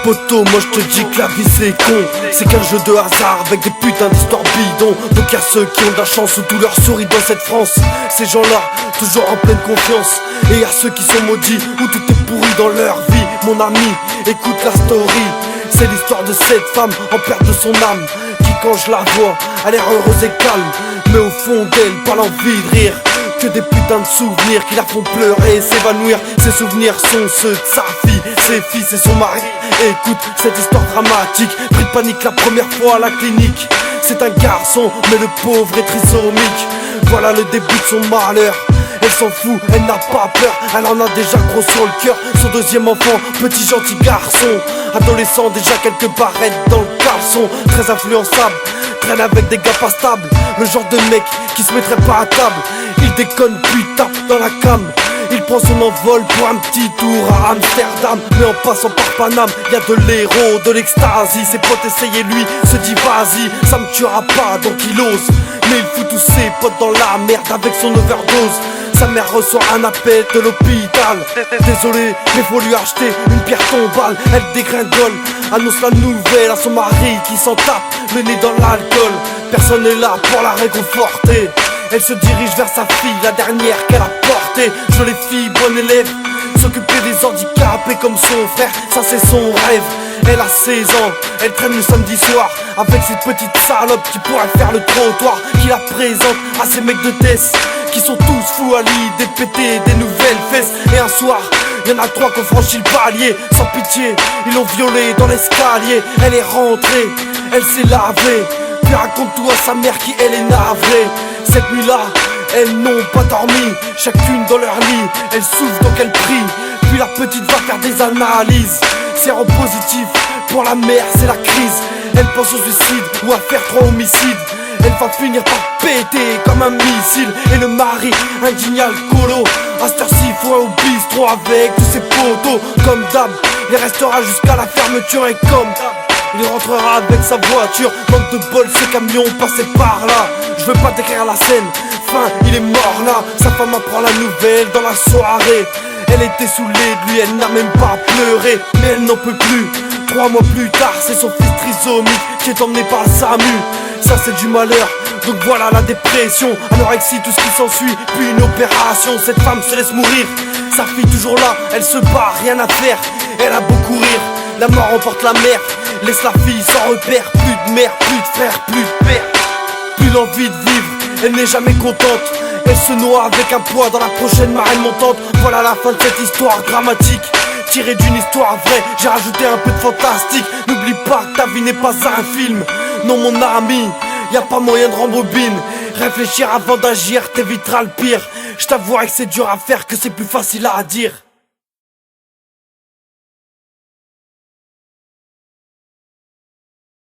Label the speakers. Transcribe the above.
Speaker 1: Poto, moi je te dis que la vie c'est con. C'est qu'un jeu de hasard avec des putains d'histoires bidons. Donc y'a ceux qui ont de la chance où tout leur sourit dans cette France. Ces gens-là, toujours en pleine confiance. Et y'a ceux qui sont maudits où tout est pourri dans leur vie. Mon ami, écoute la story. C'est l'histoire de cette femme en perte de son âme, qui quand je la vois, a l'air heureuse et calme. Mais au fond d'elle, pas l'envie de rire, que des putains de souvenirs qui la font pleurer et s'évanouir. Ces souvenirs sont ceux de sa fille, ses fils et son mari. Écoute cette histoire dramatique, pris de panique la première fois à la clinique. C'est un garçon, mais le pauvre est trisomique. Voilà le début de son malheur. Elle s'en fout, elle n'a pas peur, elle en a déjà gros sur le cœur. Son deuxième enfant, petit gentil garçon, adolescent, déjà quelques barrettes dans le caleçon. Très influençable, traîne avec des gars pas stables. Le genre de mec qui se mettrait pas à table. Il déconne puis tape dans la cam. Il prend son envol pour un petit tour à Amsterdam. Mais en passant par Paname, y'a de l'héros, de l'extasie. Ses potes essayent, lui se dit vas-y, ça me tuera pas donc il ose. Mais il fout tous ses potes dans la merde avec son overdose. Sa mère reçoit un appel de l'hôpital. Désolé, mais faut lui acheter une pierre tombale. Elle dégringole, annonce la nouvelle à son mari qui s'en tape le nez dans l'alcool. Personne n'est là pour la réconforter. Elle se dirige vers sa fille, la dernière qu'elle a portée. Jolie fille, bonne élève, s'occuper des handicapés comme son frère, ça c'est son rêve. Elle a 16 ans, elle traîne le samedi soir avec cette petite salope qui pourrait faire le trottoir, qui la présente à ces mecs de Tess qui sont tous fous à l'idée de péter des nouvelles fesses. Et un soir, y'en a 3 qui ont franchi le palier. Sans pitié, ils l'ont violée dans l'escalier. Elle est rentrée, elle s'est lavée, puis raconte tout à sa mère qui elle est navrée. Cette nuit-là, elles n'ont pas dormi, chacune dans leur lit. Elles souffrent donc elles prient, puis la petite va faire des analyses. Séropositif, pour la mère c'est la crise. Elle pense au suicide ou à faire 3 homicides. Elle va finir par péter comme un missile. Et le mari, un digne alcoolo, à cette heure-ci faut un au bistrot avec tous ses potos. Comme d'hab, il restera jusqu'à la fermeture. Et comme d'hab, il rentrera avec sa voiture. Manque de bol, ces camions passaient par là. Je veux pas décrire la scène, fin, il est mort là. Sa femme apprend la nouvelle dans la soirée. Elle était saoulée de lui, elle n'a même pas pleuré. Mais elle n'en peut plus, 3 mois plus tard, c'est son fils trisomique qui est emmené par le SAMU. Ça c'est du malheur, donc voilà la dépression, anorexie, tout ce qui s'ensuit, puis une opération. Cette femme se laisse mourir, sa fille toujours là, elle se bat, rien à faire. Elle a beau courir, la mort emporte la mère. Laisse la fille sans repère, plus de mère, plus de frère, plus de père. Plus l'envie de vivre, elle n'est jamais contente. Elle se noie avec un poids dans la prochaine marée montante. Voilà la fin de cette histoire dramatique, tirée d'une histoire vraie, j'ai rajouté un peu de fantastique. N'oublie pas que ta vie n'est pas un film. Non mon ami, y'a pas moyen de rembobine. Réfléchir avant d'agir, t'éviteras le pire. Je t'avouerai que c'est dur à faire, que c'est plus facile à dire.